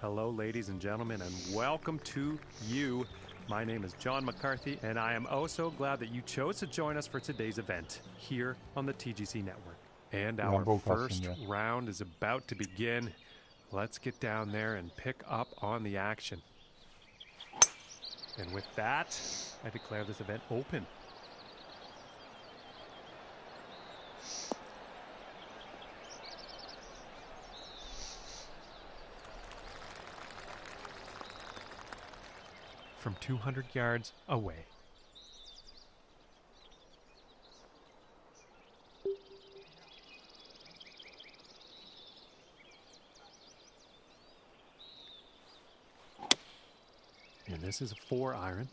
Hello, ladies and gentlemen, and welcome to you. My name is John McCarthy, and I am oh so glad that you chose to join us for today's event here on the TGC network. And our first round is about to begin. Let's get down there and pick up on the action. And with that, I declare this event open. From 200 yards away. And this is a 4-iron.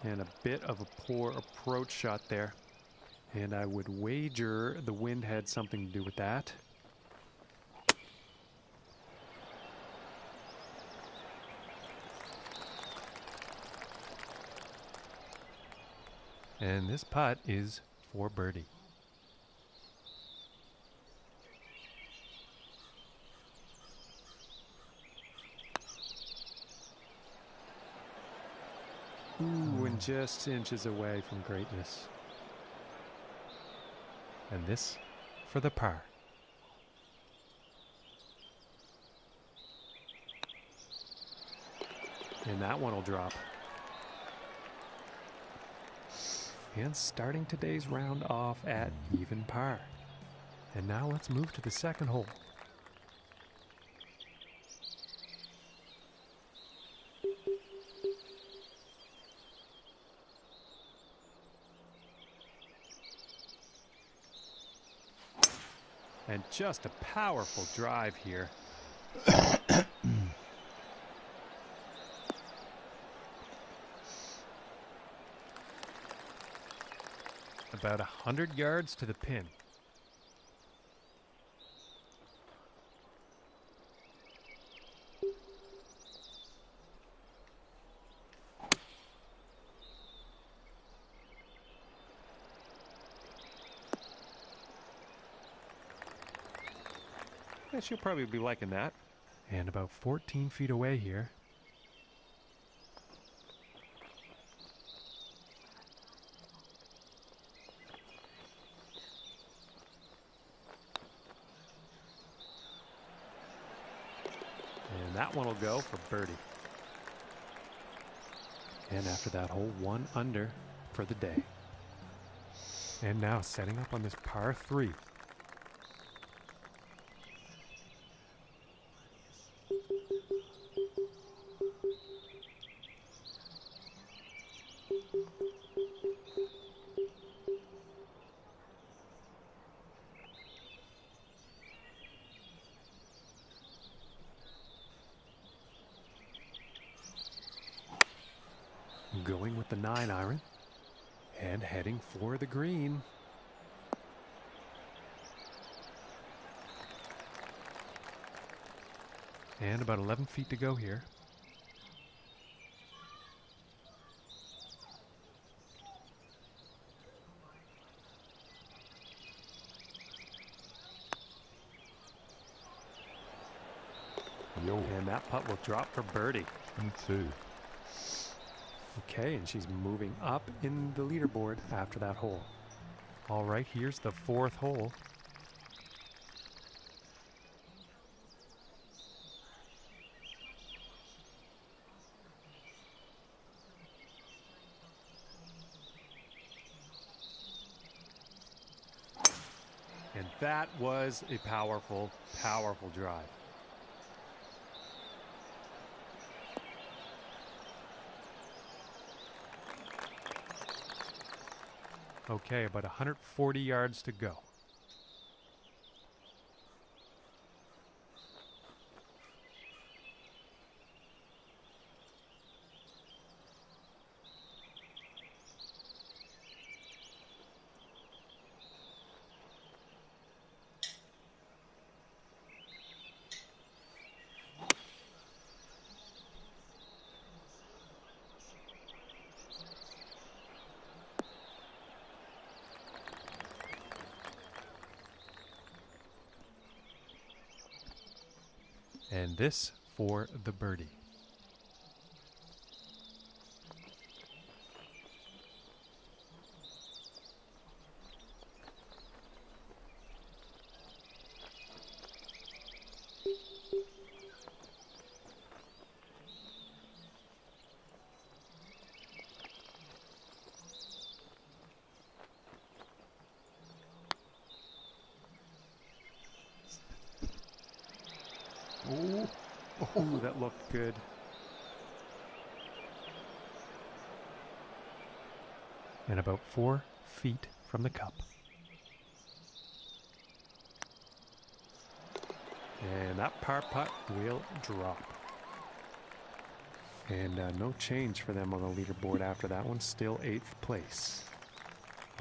And a bit of a poor approach shot there. And I would wager the wind had something to do with that. And this putt is for birdie. Ooh, and just inches away from greatness. And this for the par. And that one will drop. And starting today's round off at even par. And now let's move to the second hole. And just a powerful drive here. About 100 yards to the pin. Yeah, she'll probably be liking that. And about 14 feet away here. That one will go for birdie. And after that hole, 1 under for the day. And now setting up on this par 3. Going with the 9-iron and heading for the green. And about 11 feet to go here. And that putt will drop for birdie. 2. Okay, and she's moving up in the leaderboard after that hole. All right, here's the 4th hole. And that was a powerful, powerful drive. Okay, about 140 yards to go. And this for the birdie. Oh, that looked good. And about 4 feet from the cup. And that par putt will drop. And no change for them on the leaderboard after that one. Still 8th place.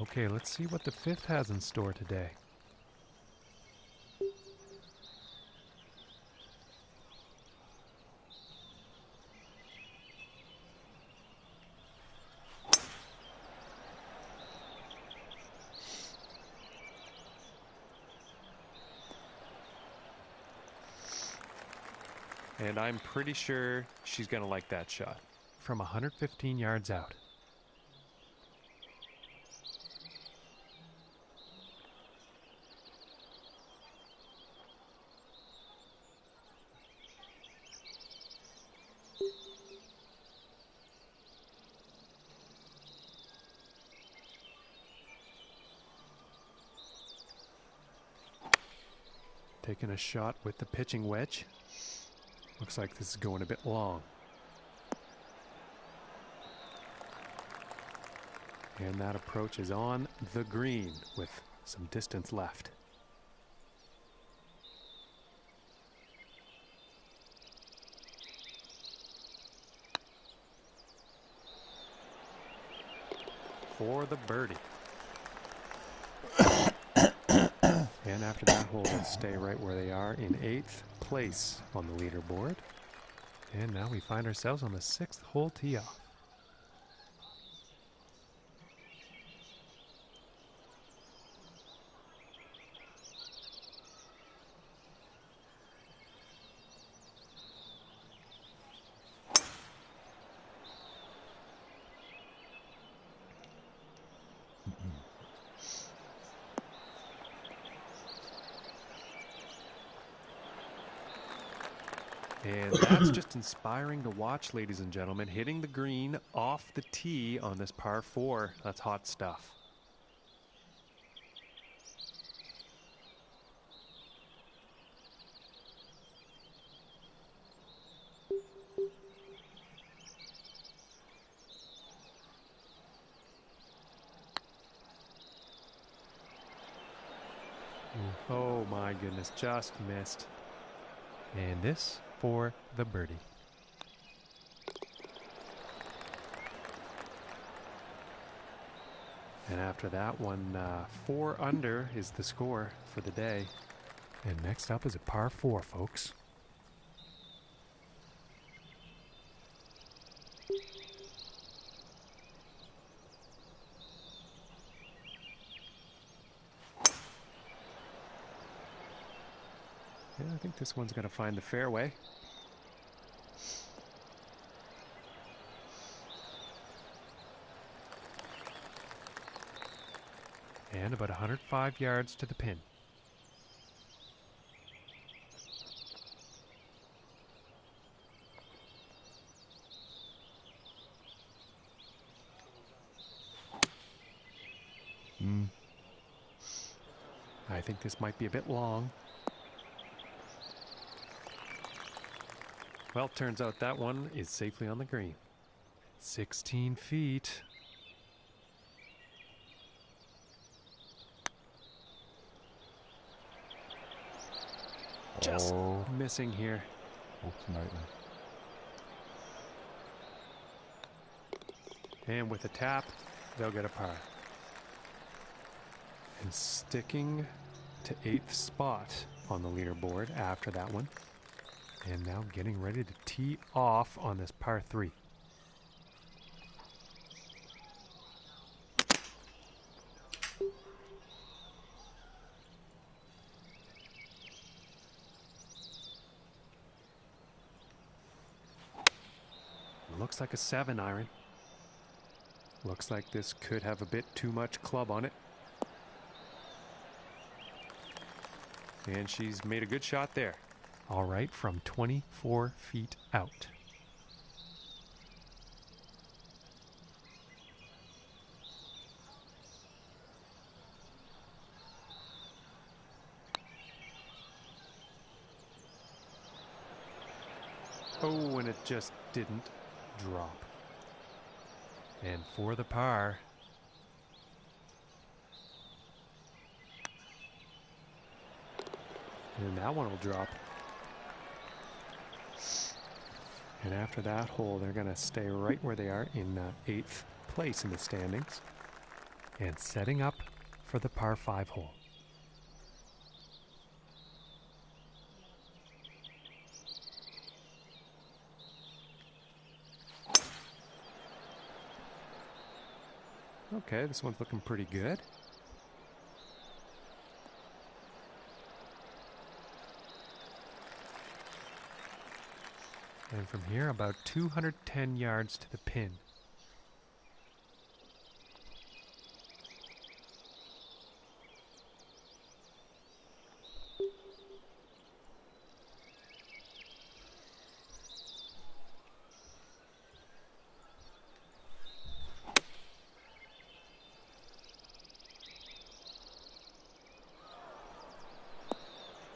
Okay, let's see what the 5th has in store today. And I'm pretty sure she's going to like that shot. From 115 yards out. Taking a shot with the pitching wedge. Looks like this is going a bit long. And that approach is on the green with some distance left. For the birdie. And after that hole, they'll stay right where they are in 8th place on the leaderboard. And now we find ourselves on the 6th hole tee off. And that's just inspiring to watch, ladies and gentlemen. Hitting the green off the tee on this par 4. That's hot stuff. Oh my goodness, just missed. And this for the birdie. And after that one, 4 under is the score for the day. And next up is a par 4, folks. Yeah, I think this one's going to find the fairway. And about 105 yards to the pin. I think this might be a bit long. Well, turns out that one is safely on the green. 16 feet. Just missing here. Ultimately. And with a tap, they'll get a par. And sticking to 8th spot on the leaderboard after that one. And now getting ready to tee off on this par 3. Looks like a 7 iron. Looks like this could have a bit too much club on it. And she's made a good shot there. All right, from 24 feet out. Oh, and it just didn't drop. And for the par. And that one will drop. And after that hole, they're going to stay right where they are in 8th place in the standings. And setting up for the par 5 hole. Okay, this one's looking pretty good. And from here, about 210 yards to the pin.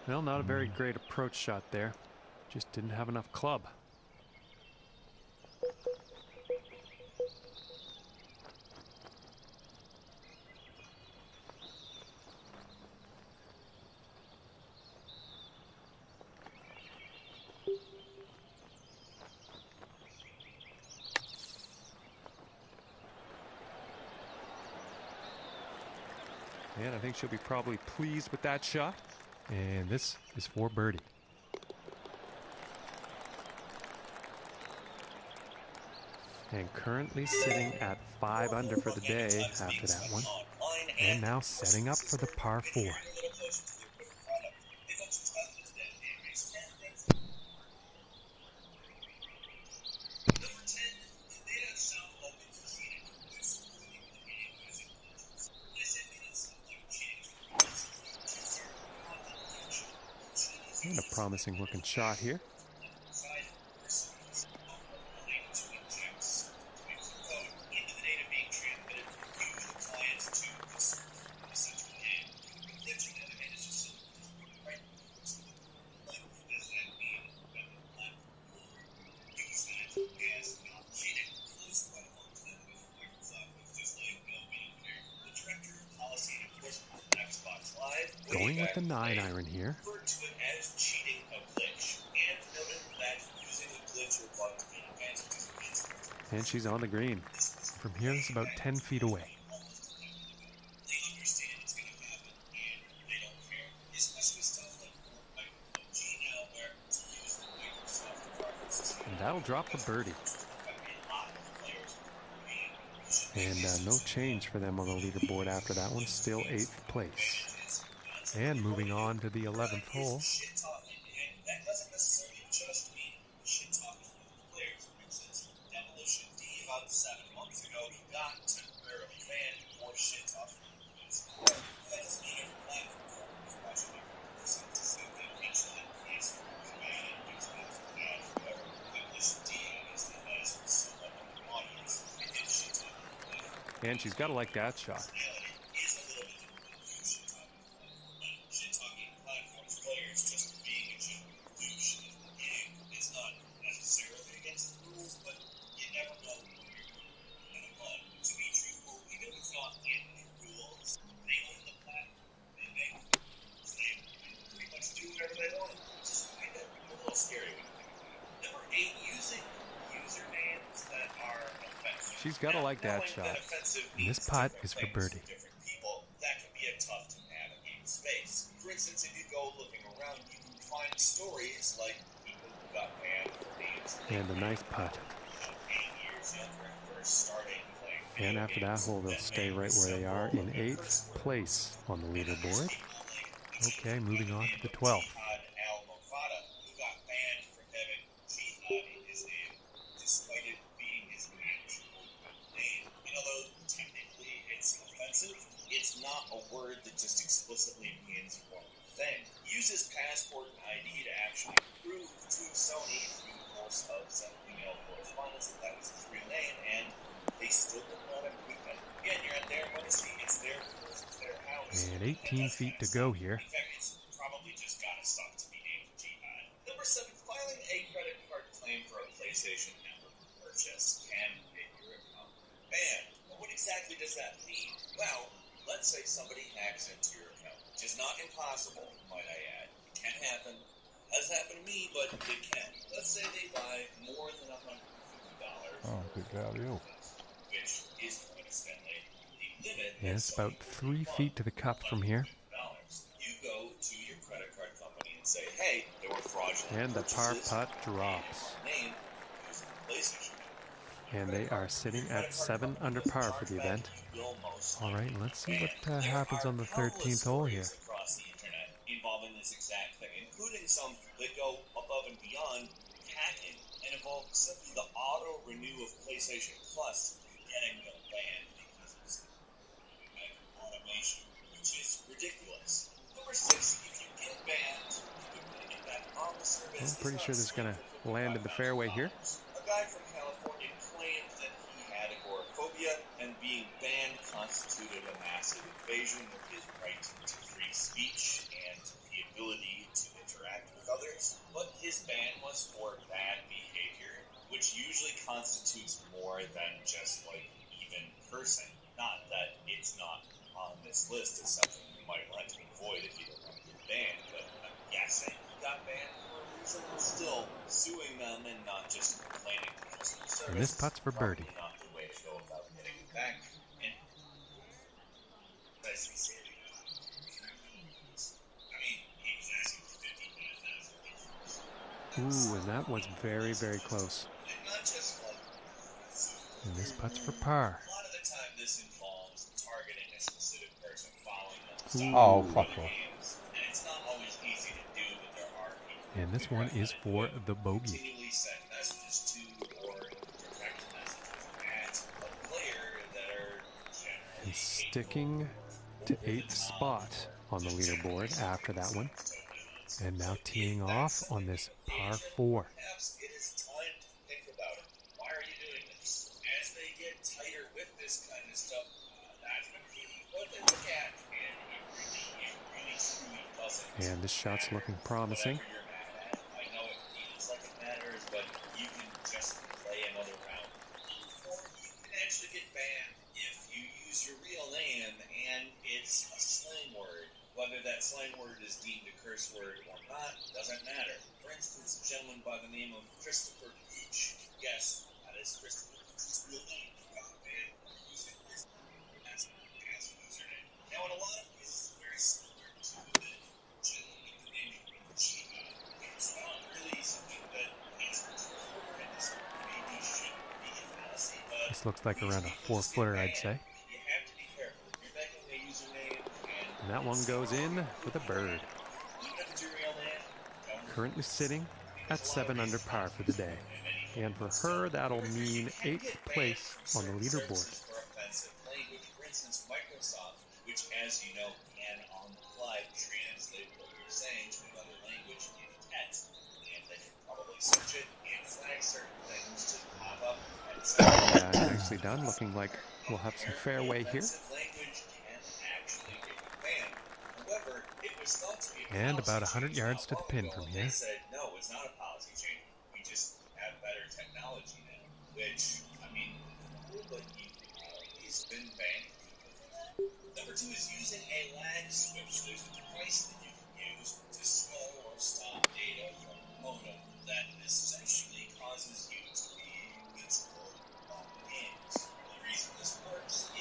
Well, not a very great approach shot there. Just didn't have enough club. And I think she'll be probably pleased with that shot. And this is for birdie. And currently sitting at 5 under for the day after that one. And now setting up for the par 4. And a promising looking shot here. Going with the 9 iron here. And she's on the green. From here, it's about 10 feet away. And that'll drop the birdie. And no change for them on the leaderboard after that one. Still 8th place. And moving on to the 11th hole. And she's got to like that shot. gotta like that shot. And this putt is for birdie. That can be a tough to navigate space. For instance, if you go looking around, you can find stories like people who got banned for names. And a nice putt. 8 years younger and first starting playing video And after that hole, they'll stay right where they are in 8th place on the leaderboard. Okay, moving on to the 12th. Who got banned for having jihad in his name, despite it being his actual name. And although technically it's offensive, it's not a word that just explicitly means one thing. He used his passport and ID to actually prove to Sony through the course of some email correspondence that was his real name, and they still didn't let him keep it. Again, you're at their mercy. It's their rules. It's their house. And 18 feet to go here. In fact, it's probably just gotta suck to be named Jihad. Number 7, filing a credit card claim for a PlayStation Network purchase can get your account banned. Well, what exactly does that mean? Well, let's say somebody hacks into your account, which is not impossible, might I add. It can happen. Has happened to me, but it can. Let's say they buy more than $150. Oh, good God, you. Which is coincidentally the limit. And it's about 3 feet to the cup from here. You go to your credit card company and say, hey, there were fraudulent And the par purchases. putt drops. Name using PlayStation. And they are sitting at 7 under par for the event. All right, let's see what happens on the 13th hole here. Across the internet involving this exact thing, including some that go above and beyond hacking and involve simply the auto renew of PlayStation Plus getting them banned because of some automation, which is ridiculous. Number 6, if you get banned, you can get back on the service. I'm pretty sure this is going to land in the fairway here. A guy from California claimed that he had agoraphobia, and being banned constituted a massive invasion of his right to free speech and the ability to interact with others. But his ban was for bad behavior, which usually constitutes more than just like even cursing. Not that it's not on this list as something you might want to avoid if you don't want to get banned, but I'm guessing he got banned for a reason. Still, suing them and not just complaining to customer service. And this putt's for birdie. Not the way to go about getting it back. And as we say, he was asking for $55,000. Ooh, and that was very, very close. And not just like. And this putt's for par. A lot of the time, this involves targeting a specific person, following them. Oh, fuck off. And it's not always easy to do, but there are people. And this one is for the bogey. Continually send messages to or direct messages at a player that are generally. And sticking to 8th spot on the leaderboard after that one. And now teeing off on this par 4. Perhaps it is time to think about it. Why are you doing this? As they get tighter with this kind of stuff, that's going to be what they look at, and it really truly doesn't. And this shot's looking promising. Whatever you're mad at, I know it feels like it matters, but you can just play another round. Or you can actually get banned if you use your real name and it's a slang word. Whether that slang word is deemed a curse word or not doesn't matter. For instance, a gentleman by the name of Christopher Peach. Yes, that is Christopher Peach's real name. He got banned for using his as username. Now, in a lot of ways, it's very similar to the gentleman with the name of Jihad. It's not really something that is preferred and is maybe shouldn't be a policy, but This looks like around a 4-footer, I'd say. you have to be careful. If you're making a username And that one goes in for the bird. Currently sitting at 7 under par for the day. And for her, that'll mean 8th place on the leaderboard. For instance, Microsoft, which, as you know, can on the fly translate what you're saying to another language in text. And they can probably search it and flag certain things to pop up. Yeah, it's nicely done. Looking like we'll have some fairway here. And about 100 yards to the pin from here. They said, no, it's not a policy change. We just have better technology now. Which, I mean, but he's been banned. Number 2 is using a lag switch. There's a device that you can use to slow or stop data from the modem that essentially causes you to be visible on games.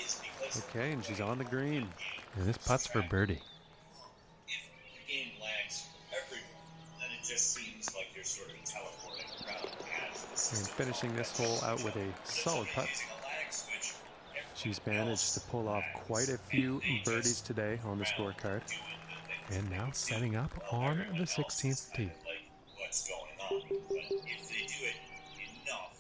is because Okay, and she's on the green. And this putt's for birdie. if the game lags for everyone, then it just seems like you're sort of teleporting around as the system. And finishing this hole out with a solid putt. Using a lag switch, She's managed to pull off quite a few birdies today on the scorecard. And now setting up on the 16th tee. Like what's going on. But if they do it enough,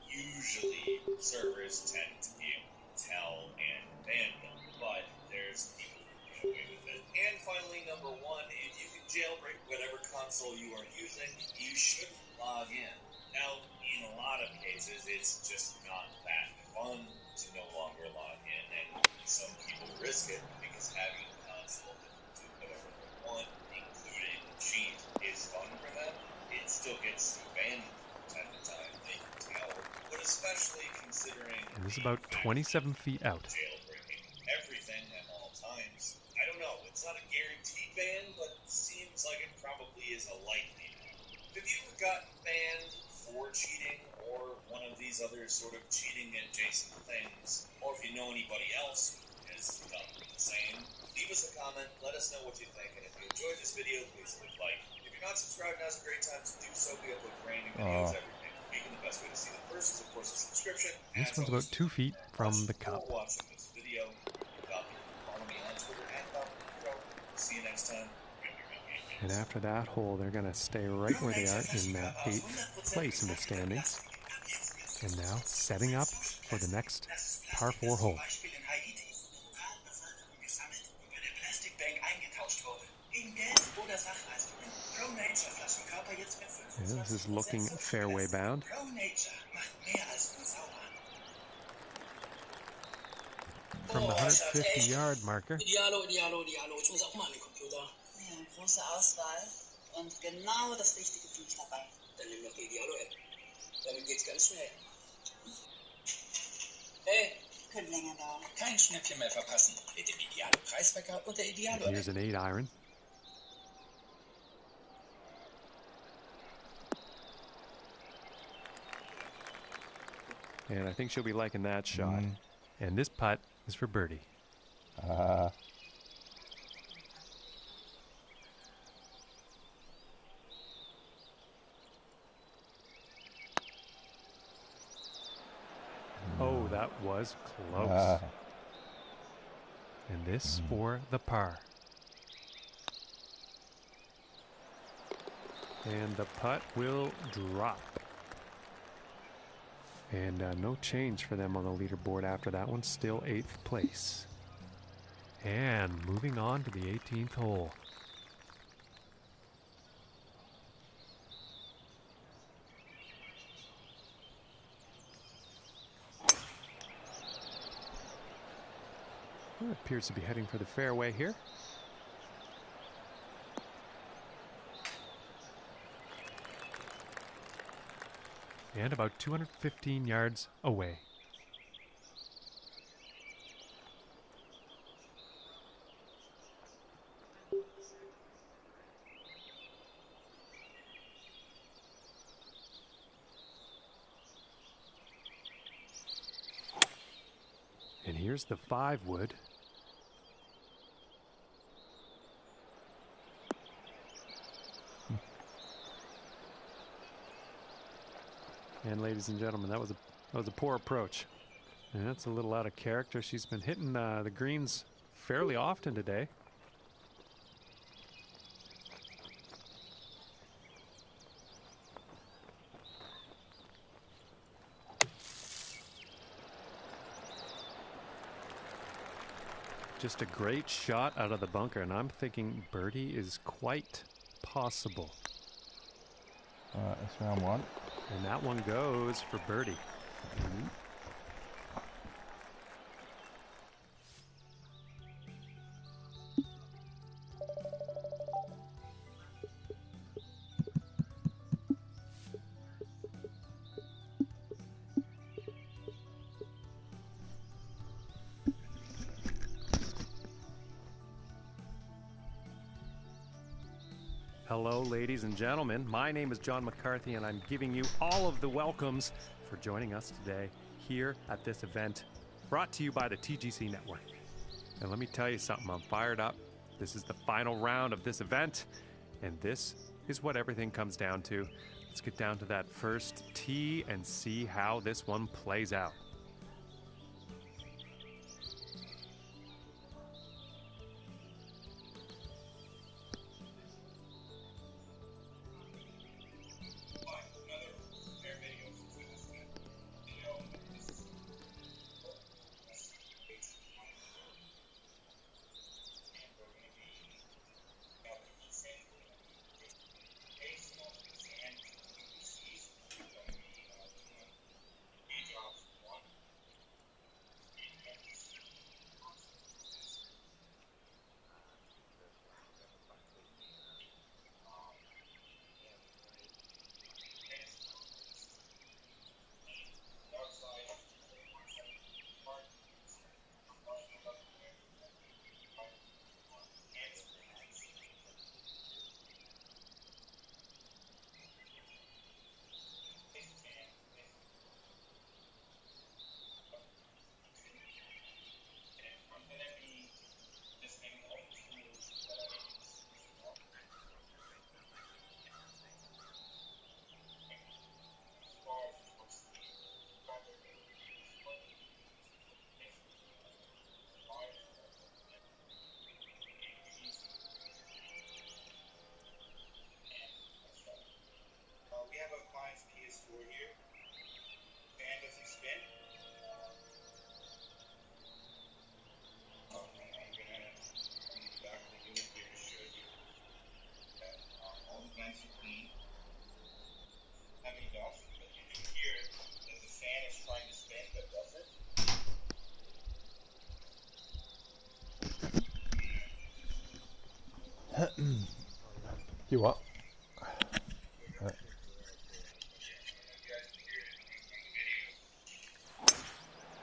usually servers tend to be able to tell and ban them. But there's people who get away with it. And finally, number one, if you can jailbreak whatever console you are using, you shouldn't log in. Now, in a lot of cases, it's just not that fun to no longer log in, and some people risk it because having a console that can do whatever they want, including cheat, is fun for them. It still gets banned from time to time, they can tell, but especially considering this is about 27 feet out. Jailbreaking everything at all times. I don't know, it's not a guaranteed ban, but it seems like it probably is a likely ban. Have you ever gotten banned for cheating or one of these other sort of cheating adjacent things? Or if you know anybody else who has done the same, leave us a comment, let us know what you think, and if you enjoyed this video, please click like. If you're not subscribed, now's a great time to do so. We upload brand new videos every day. And the best way to see them first is, of course, a subscription. This one's about 2 feet from the cup. Watching this video, follow me on Twitter @Pro. See you next time. And after that hole, they're going to stay right where they are in 8th place in the standings. And now setting up for the next par 4 hole. Yeah, this is looking fairway bound. From the 150-yard marker. Große Auswahl und genau das richtige Viech dabei. Dann nimm doch die Idealo-App. Damit geht's ganz schnell. Hey, könnte länger dauern. Kein Schnäppchen mehr verpassen. Mit dem Idealo-Preiswecker und der Idealo-App. Here's an 8-iron. And I think she'll be liking that shot. And this putt is for birdie. Oh, that was close. And this for the par. And the putt will drop. And no change for them on the leaderboard after that one. Still 8th place. And moving on to the 18th hole. Well, it appears to be heading for the fairway here. And about 215 yards away. And here's the 5-wood. And ladies and gentlemen, that was a poor approach. And that's a little out of character. She's been hitting the greens fairly often today. Just a great shot out of the bunker, and I'm thinking birdie is quite possible. It's round one. And that one goes for birdie. Hello, ladies and gentlemen. My name is John McCarthy, and I'm giving you all of the welcomes for joining us today here at this event brought to you by the TGC Network. And let me tell you something, I'm fired up. This is the final round of this event, and this is what everything comes down to. Let's get down to that first tee and see how this one plays out. We have a client's PS4 here. Fan doesn't spin. And I'm gonna come back to the unit here to show you that all the vents are clean. Have any dust, but you do hear that the fan is trying to spin but doesn't. You what?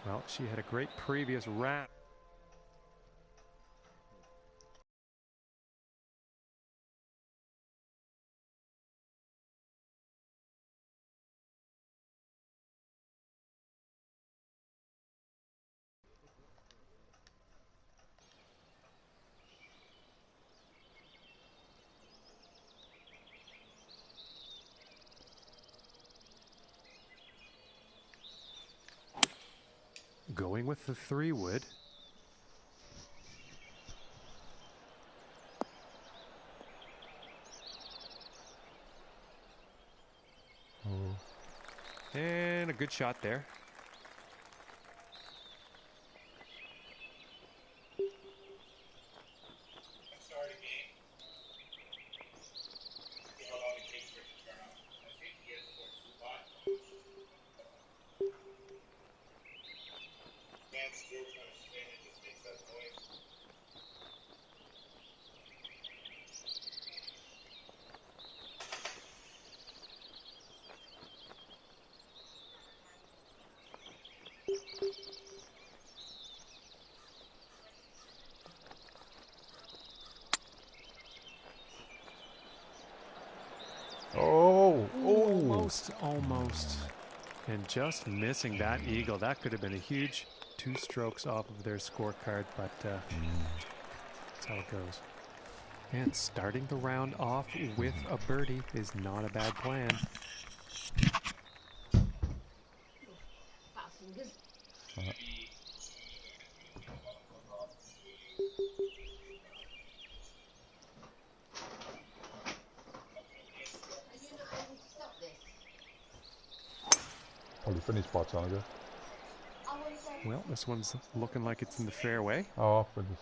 Well, she had a great previous round. Going with the 3-wood. And a good shot there. Start a game. See how long it takes for it to turn on. I think he has for 2 pot. Fan's still trying to spin, it just makes that noise. Almost. And just missing that eagle. That could have been a huge 2 strokes off of their scorecard, but that's how it goes. And starting the round off with a birdie is not a bad plan. Probably finished by the time ago. Well, this one's looking like it's in the fairway. Oh, I finished.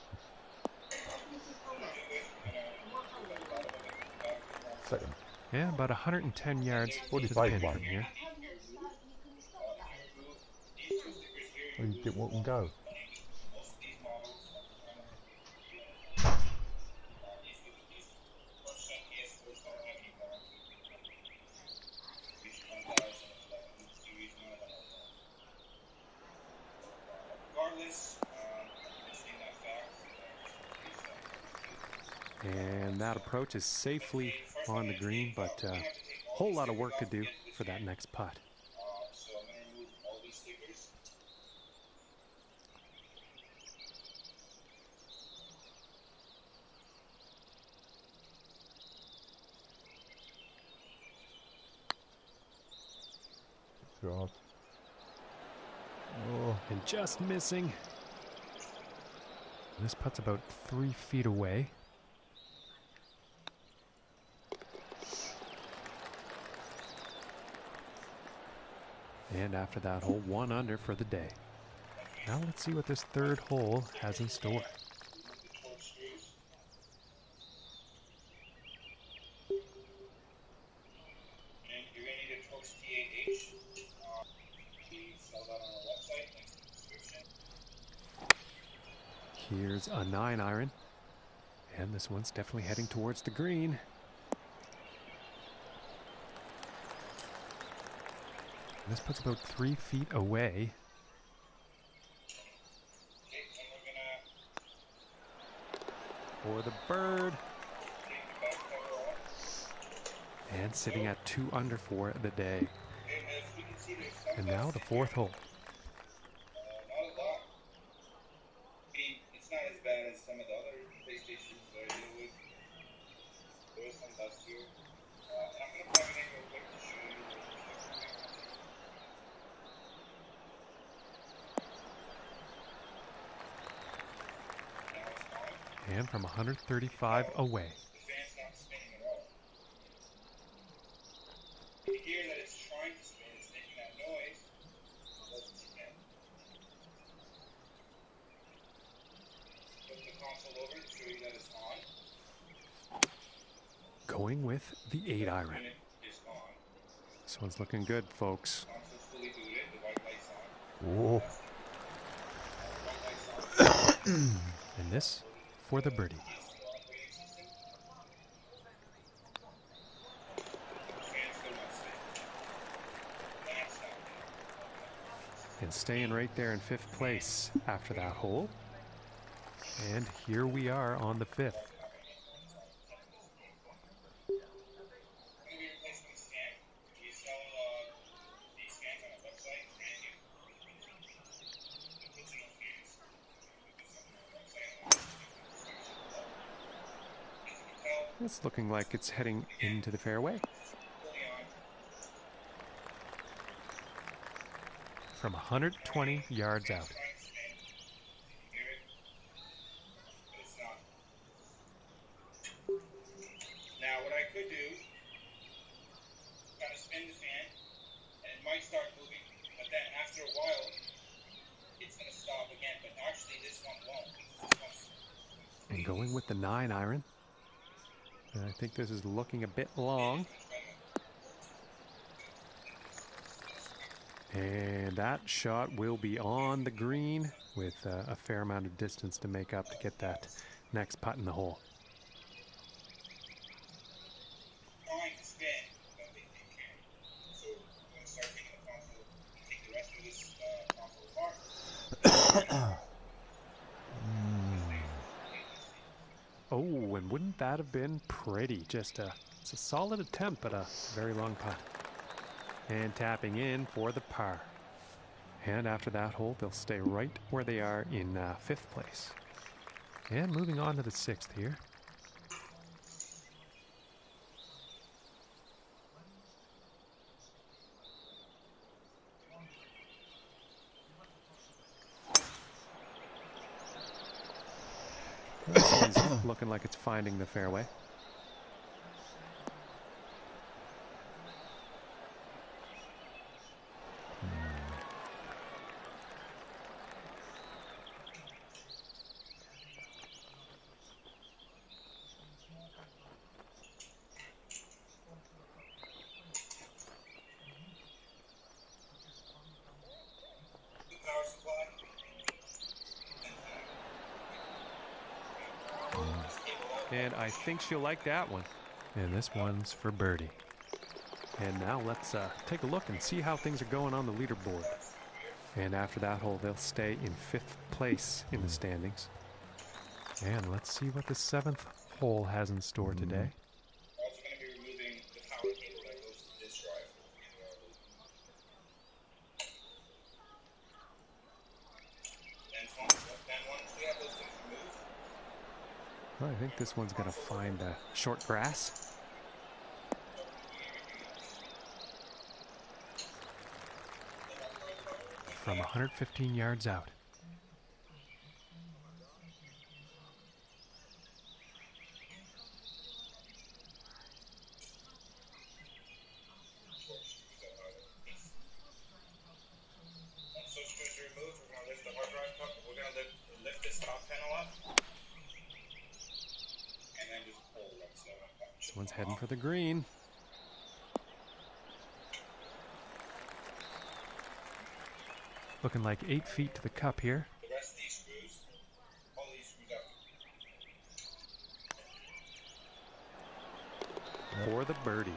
Second. Yeah, about 110 yards What to did the you pin play from here. Well, you didn't want them to go. And that approach is safely on the green, but a whole lot of work to do for that next putt. So I'm going to remove all these stickers. God. Oh. And just missing. This putt's about 3 feet away. And after that hole, 1 under for the day. Now let's see what this third hole has in store. Here's a 9 iron. And this one's definitely heading towards the green. This puts about 3 feet away. For the bird. And sitting at 2 under for the day. And now the fourth hole. It's not as bad as some of the other PlayStations that I deal with. There is some dust here. And I'm going to plug it in real quick to show you what it looks like. And from 135 away. The fan's not spinning at all. You can hear that it's trying to spin. It's making that noise. It doesn't spin. Flip the console over to show you that it's on. Going with the 8 iron. Unit is on. This one's looking good, folks. Console's fully booted. The white light's on. Oh. The white light's on. And this for the birdie. And staying right there in 5th place after that hole. And here we are on the 5th. It's looking like it's heading into the fairway. From 120 yards out. Now what I could do, kind of spin the fan, and it might start moving, but then after a while, it's going to stop again, but actually this one won't. And going with the 9 iron. And I think this is looking a bit long. And that shot will be on the green with a fair amount of distance to make up to get that next putt in the hole. Trying to spin, but they can't. So I'm going to start taking the console and take the rest of this console apart. Oh, and wouldn't that have been pretty? Just it's a solid attempt, but a very long putt. And tapping in for the par. And after that hole, they'll stay right where they are in 5th place. And moving on to the 6th here. This one's looking like it's finding the fairway. And I think she'll like that one. And this one's for birdie. And now let's take a look and see how things are going on the leaderboard. And after that hole, they'll stay in 5th place in the standings. And let's see what the 7th hole has in store today. Also going to be removing the power cable that goes to this drive. And once we have those things removed, Well, I think this one's going to find short grass. from 115 yards out. This one's heading for the green. Looking like 8 feet to the cup here. The rest of these screws, all these screws up. For the birdie.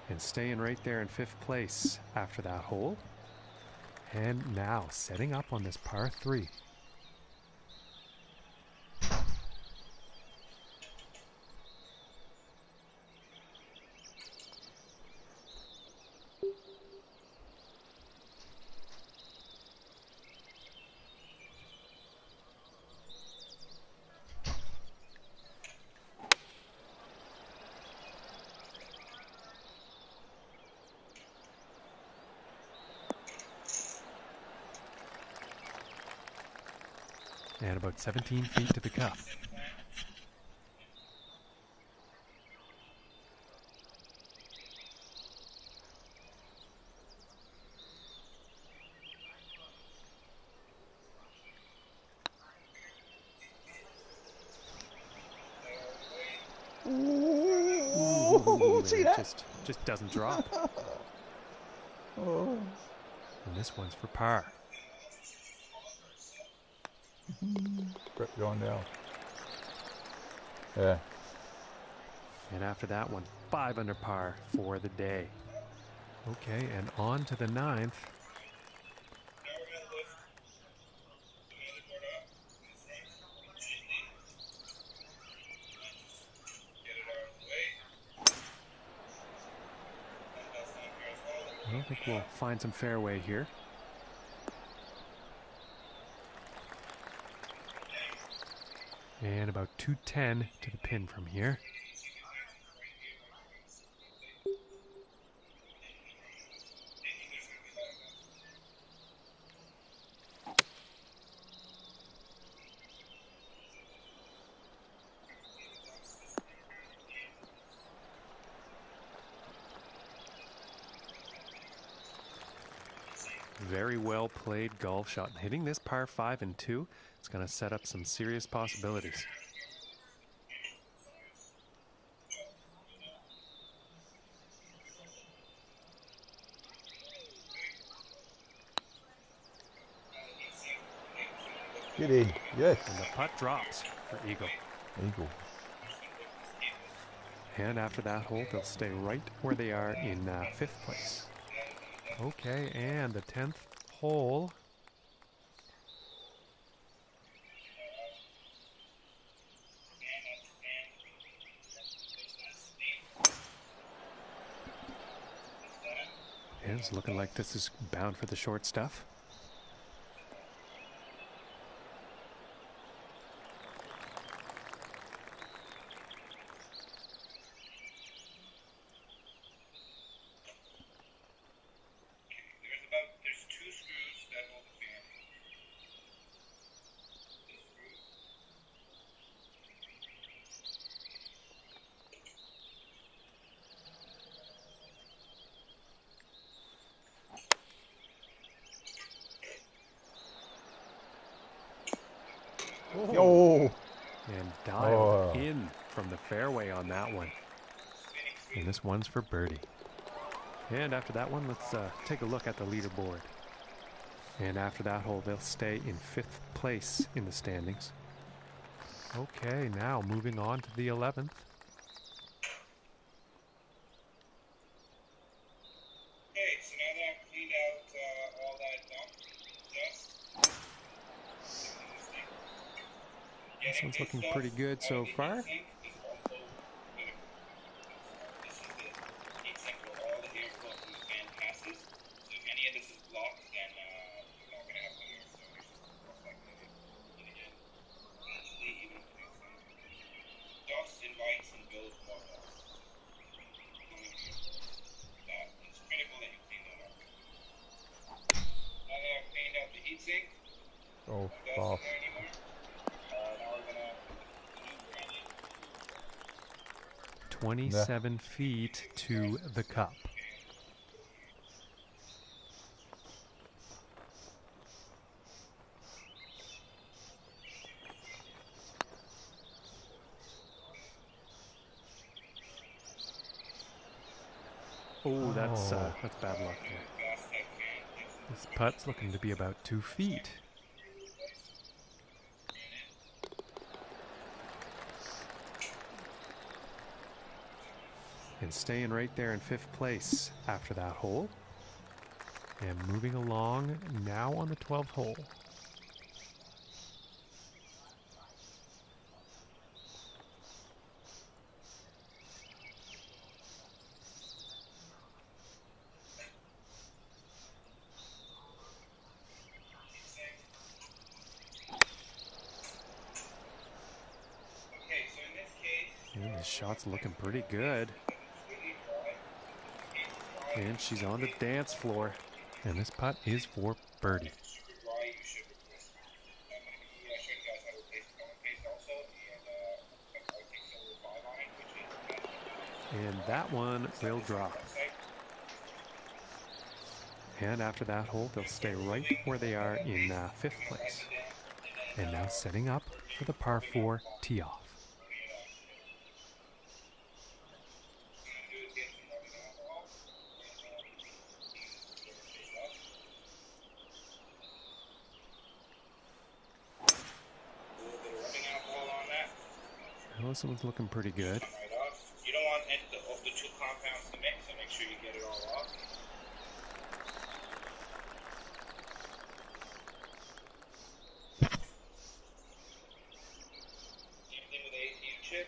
And staying right there in 5th place after that hole. And now setting up on this par 3. And about 17 feet to the cup. Ooh, see that? Just doesn't drop. Oh. And this one's for par. Going down. Yeah. And after that one, 5 under par for the day. Okay, and on to the 9th. I think we'll find some fairway here. And about 210 to the pin from here. Very well played golf shot. Hitting this par 5 and 2, it's going to set up some serious possibilities. Get in. Yes. And the putt drops for eagle. Eagle. And after that hole, they'll stay right where they are in 5th place. Okay, and the 10th hole. And it's looking like this is bound for the short stuff. There's 2 screws that hold the fan. Oh. And dialed in from the fairway on that one. And this one's for birdie. And after that one, let's take a look at the leaderboard. And after that hole, they'll stay in 5th place in the standings. Okay, now moving on to the 11th. Okay, so now that I've cleaned out all that dust, This one's looking pretty good so far. Dust invites and builds more dust. It's critical that you Oh, fast. 27 feet to the cup. Oh, that's bad luck there. This putt's looking to be about 2 feet. And staying right there in 5th place after that hole. And moving along now on the 12th hole. And the shot's looking pretty good. And she's on the dance floor. And this putt is for birdie. And that one will drop. And after that hole, they'll stay right where they are in 5th place. And now setting up for the par 4 tee off. Well, this one's looking pretty good. You don't want any of the two compounds to mix, so make sure you get it all off. Same thing with the APU chip.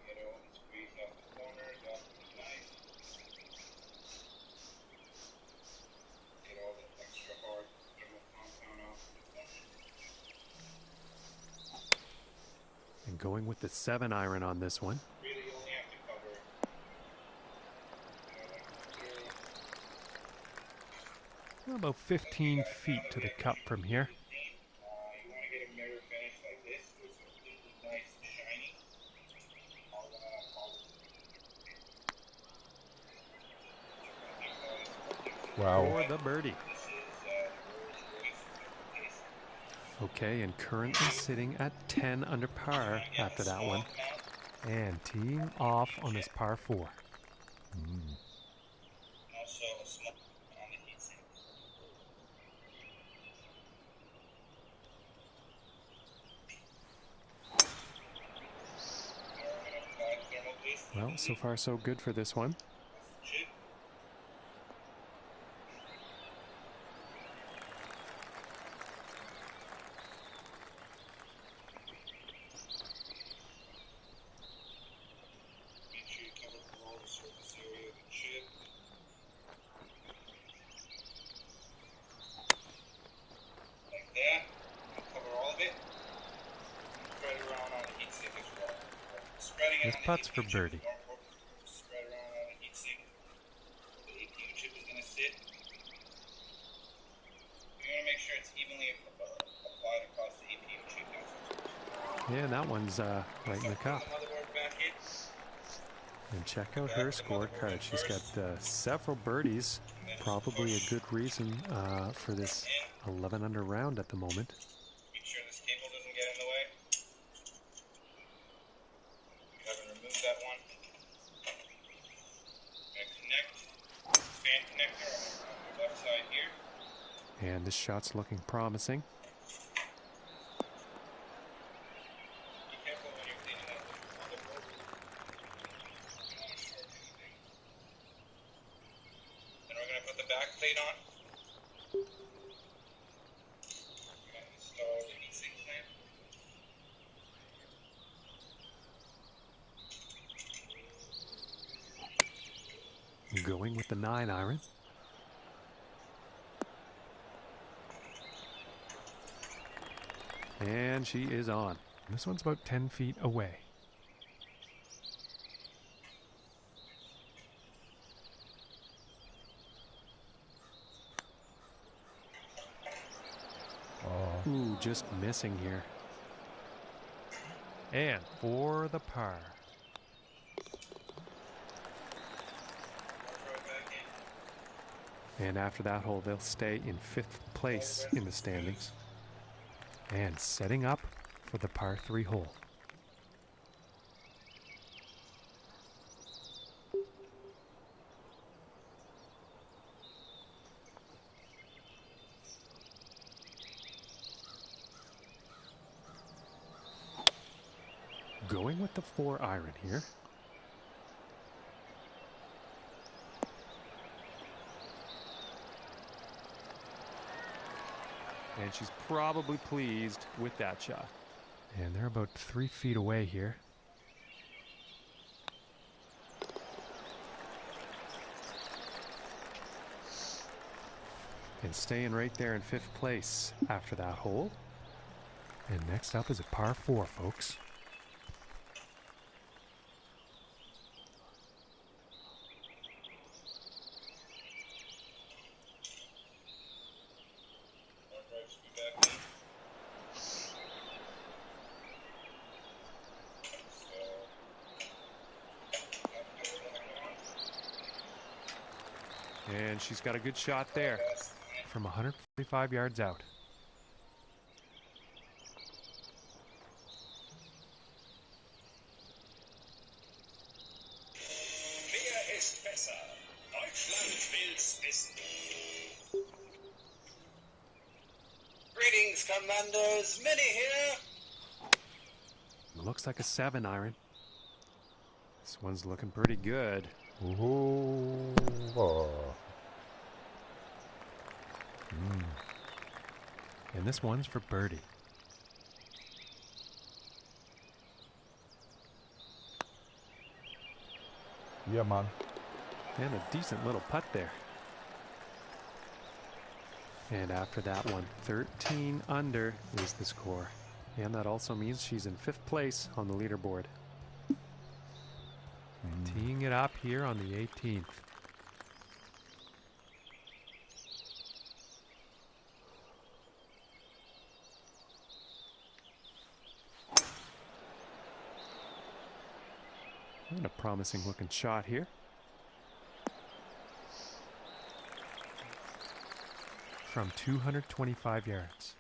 Get all these squeeze off the corners, off the knife. Get all the extra hard thermal compound off the corners. And going with the 7-iron on this one. Really, you only have to cover About 15 feet to the cup from here. you want to get a mirror finish like this, so it's completely nice and shiny. Wow. For the birdie. Okay, and currently sitting at 10 under par after that one. And teeing off on this par 4. Also a small on the heat sink. Well, so far so good for this one. Make sure you cover all the surface area of the chip. Like that. Cover all of it. Spread it around on the heat sink as well. Spreading it This on the putt's APU for chip birdie. is more important. Spread around on the heat sink. The APU chip is going to sit. You want to make sure it's evenly applied across the APU chip. Yeah, and that one's right in the cup. And check out her scorecard. She's got several birdies. Probably a good reason for this 11 under round at the moment. Make sure this cable doesn't get in the way. We haven't removed that one. Gonna connect fan connector on the left side here. And this shot's looking promising. Be careful when you're cleaning up on the board. You don't want to short anything. Then we're gonna put the back plate on. We're gonna install the heatsink clamp. Going with the 9-iron. And she is on. This one's about 10 feet away. Ooh, just missing here. And for the par. And after that hole, they'll stay in 5th place in the standings. And setting up for the par 3 hole. Going with the 4 iron here. And she's probably pleased with that shot. And they're about 3 feet away here. And staying right there in 5th place after that hole. And next up is a par 4, folks. And she's got a good shot there from 145 yards out. Mehr ist besser. Deutschland will's wissen. Greetings, Commanders. Minnie here. Looks like a 7 iron. This one's looking pretty good. Ooh. Oh. And this one's for birdie. Yeah, man. And a decent little putt there. And after that one, 13 under is the score. And that also means she's in 5th place on the leaderboard. Teeing it up here on the 18th. And a promising looking shot here. From 225 yards.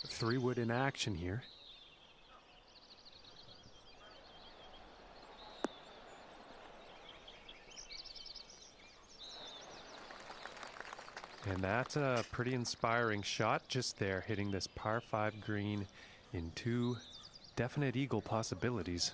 Three wood in action here. And that's a pretty inspiring shot just there, hitting this par 5 green in 2 definite eagle possibilities.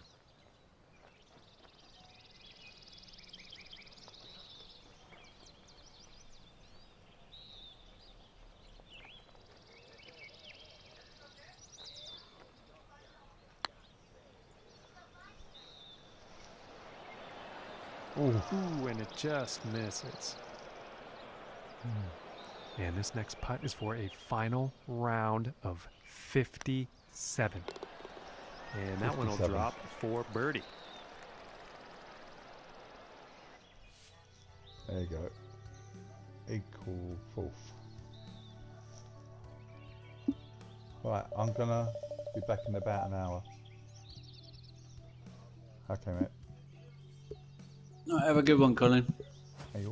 Ooh, and it just misses. And this next putt is for a final round of 57. And that one will drop for birdie. There you go. Equal 4th. Right, I'm gonna be back in about an hour. Okay, mate. No, have a good one, Colin. Hey,